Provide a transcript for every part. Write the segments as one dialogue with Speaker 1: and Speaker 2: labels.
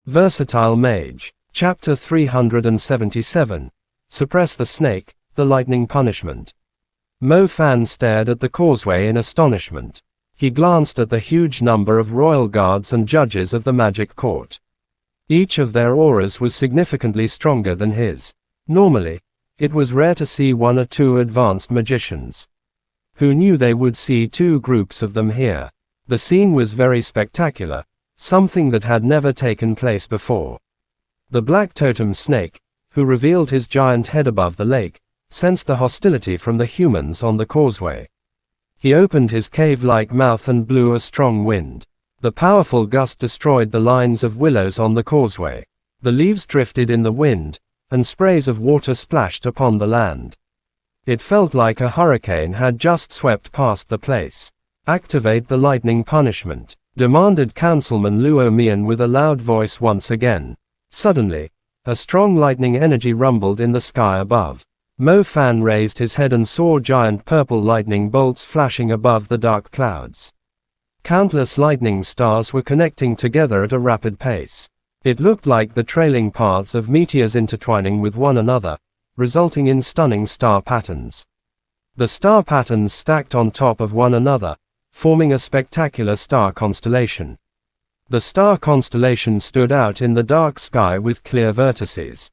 Speaker 1: Versatile Mage. Chapter 377. Suppress the Snake, the Lightning Punishment. Mo Fan stared at the causeway in astonishment. He glanced at the huge number of royal guards and judges of the magic court. Each of their auras was significantly stronger than his. Normally, it was rare to see one or two advanced magicians. Who knew they would see two groups of them here? The scene was very spectacular, something that had never taken place before. The black totem snake, who revealed his giant head above the lake, sensed the hostility from the humans on the causeway. He opened his cave-like mouth and blew a strong wind. The powerful gust destroyed the lines of willows on the causeway. The leaves drifted in the wind, and sprays of water splashed upon the land. It felt like a hurricane had just swept past the place. "Activate the lightning punishment," demanded Councilman Luo Mian with a loud voice once again. Suddenly, a strong lightning energy rumbled in the sky above. Mo Fan raised his head and saw giant purple lightning bolts flashing above the dark clouds. Countless lightning stars were connecting together at a rapid pace. It looked like the trailing paths of meteors intertwining with one another, resulting in stunning star patterns. The star patterns stacked on top of one another, forming a spectacular star constellation. The star constellation stood out in the dark sky with clear vertices.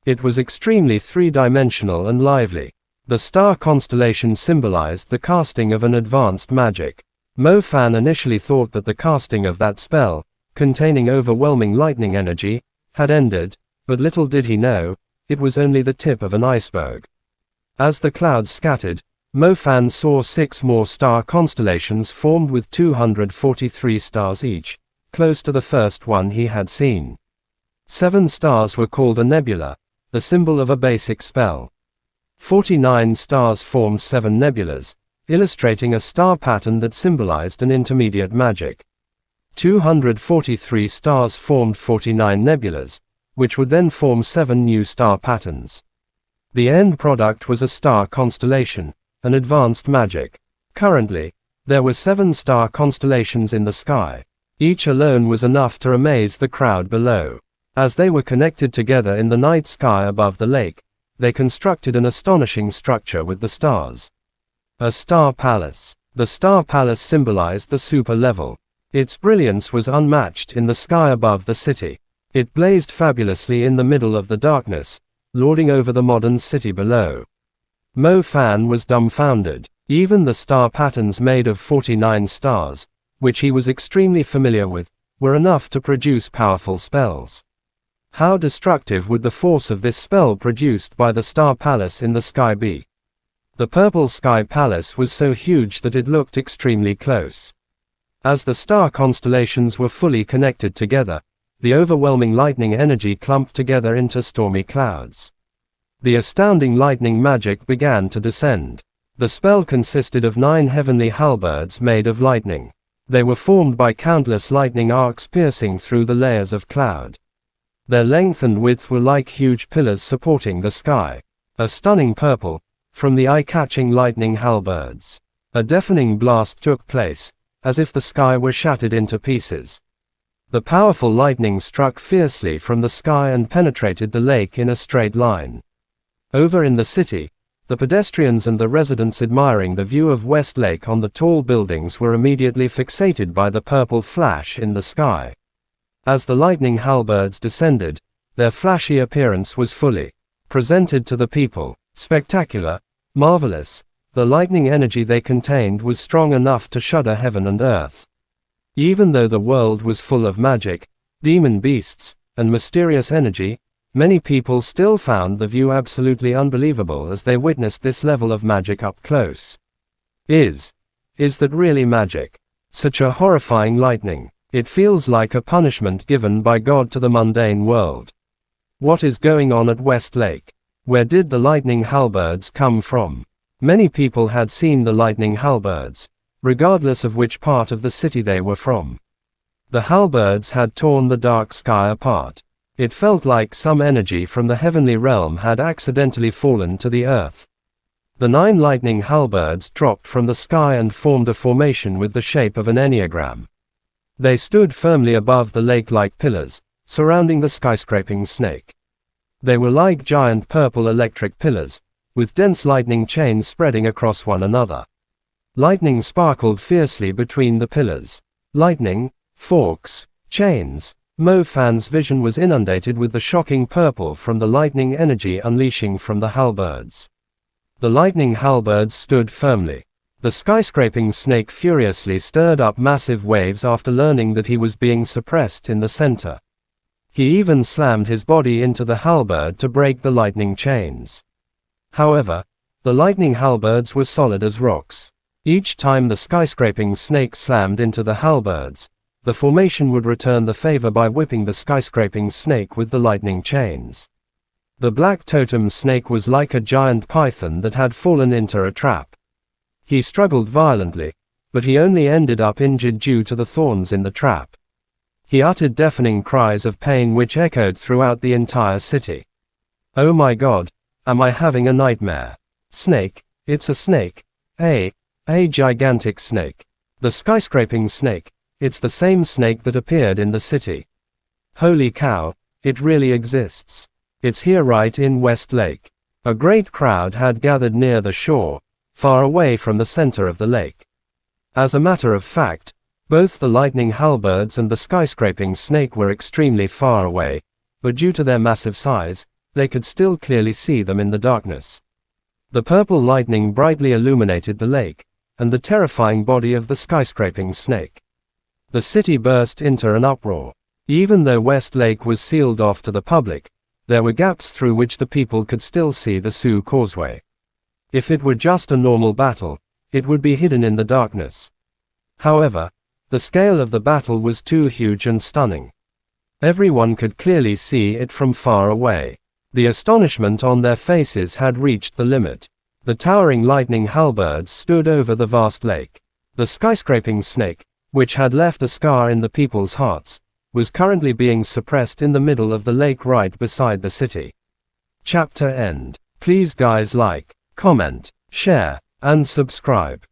Speaker 1: It was extremely three-dimensional and lively. The star constellation symbolized the casting of an advanced magic. Mo Fan initially thought that the casting of that spell, containing overwhelming lightning energy, had ended, but little did he know, it was only the tip of an iceberg. As the clouds scattered, Mo Fan saw 6 more star constellations formed with 243 stars each, close to the first one he had seen. 7 stars were called a nebula, the symbol of a basic spell. 49 stars formed 7 nebulas, illustrating a star pattern that symbolized an intermediate magic. 243 stars formed 49 nebulas, which would then form 7 new star patterns. The end product was a star constellation, an advanced magic. Currently, there were 7 star constellations in the sky. Each alone was enough to amaze the crowd below. As they were connected together in the night sky above the lake, they constructed an astonishing structure with the stars. A star palace. The star palace symbolized the super level. Its brilliance was unmatched in the sky above the city. It blazed fabulously in the middle of the darkness, lording over the modern city below. Mo Fan was dumbfounded. Even the star patterns made of 49 stars, which he was extremely familiar with, were enough to produce powerful spells. How destructive would the force of this spell produced by the star palace in the sky be? The purple sky palace was so huge that it looked extremely close. As the star constellations were fully connected together, the overwhelming lightning energy clumped together into stormy clouds. The astounding lightning magic began to descend. The spell consisted of 9 heavenly halberds made of lightning. They were formed by countless lightning arcs piercing through the layers of cloud. Their length and width were like huge pillars supporting the sky. A stunning purple, from the eye-catching lightning halberds. A deafening blast took place, as if the sky were shattered into pieces. The powerful lightning struck fiercely from the sky and penetrated the lake in a straight line. Over in the city, the pedestrians and the residents admiring the view of West Lake on the tall buildings were immediately fixated by the purple flash in the sky. As the lightning halberds descended, their flashy appearance was fully presented to the people. Spectacular, marvelous, the lightning energy they contained was strong enough to shudder heaven and earth. Even though the world was full of magic, demon beasts, and mysterious energy, many people still found the view absolutely unbelievable as they witnessed this level of magic up close. Is that really magic? Such a horrifying lightning. It feels like a punishment given by God to the mundane world. What is going on at West Lake? Where did the lightning halberds come from? Many people had seen the lightning halberds, regardless of which part of the city they were from. The halberds had torn the dark sky apart. It felt like some energy from the heavenly realm had accidentally fallen to the earth. The 9 lightning halberds dropped from the sky and formed a formation with the shape of an enneagram. They stood firmly above the lake like pillars, surrounding the skyscraping snake. They were like giant purple electric pillars, with dense lightning chains spreading across one another. Lightning sparkled fiercely between the pillars. Lightning, forks, chains. Mo Fan's vision was inundated with the shocking purple from the lightning energy unleashing from the halberds. The lightning halberds stood firmly. The skyscraping snake furiously stirred up massive waves after learning that he was being suppressed in the center. He even slammed his body into the halberd to break the lightning chains. However, the lightning halberds were solid as rocks. Each time the skyscraping snake slammed into the halberds, the formation would return the favor by whipping the skyscraping snake with the lightning chains. The black totem snake was like a giant python that had fallen into a trap. He struggled violently, but he only ended up injured due to the thorns in the trap. He uttered deafening cries of pain which echoed throughout the entire city. Oh my God, am I having a nightmare? Snake, it's a snake. A gigantic snake. The skyscraping snake. It's the same snake that appeared in the city. Holy cow, it really exists. It's here right in West Lake. A great crowd had gathered near the shore, far away from the center of the lake. As a matter of fact, both the lightning halberds and the skyscraping snake were extremely far away, but due to their massive size, they could still clearly see them in the darkness. The purple lightning brightly illuminated the lake, and the terrifying body of the skyscraping snake. The city burst into an uproar. Even though West Lake was sealed off to the public, there were gaps through which the people could still see the Sioux Causeway. If it were just a normal battle, it would be hidden in the darkness. However, the scale of the battle was too huge and stunning. Everyone could clearly see it from far away. The astonishment on their faces had reached the limit. The towering lightning halberds stood over the vast lake. The skyscraping snake, which had left a scar in the people's hearts, was currently being suppressed in the middle of the lake right beside the city. Chapter end. Please guys like, comment, share, and subscribe.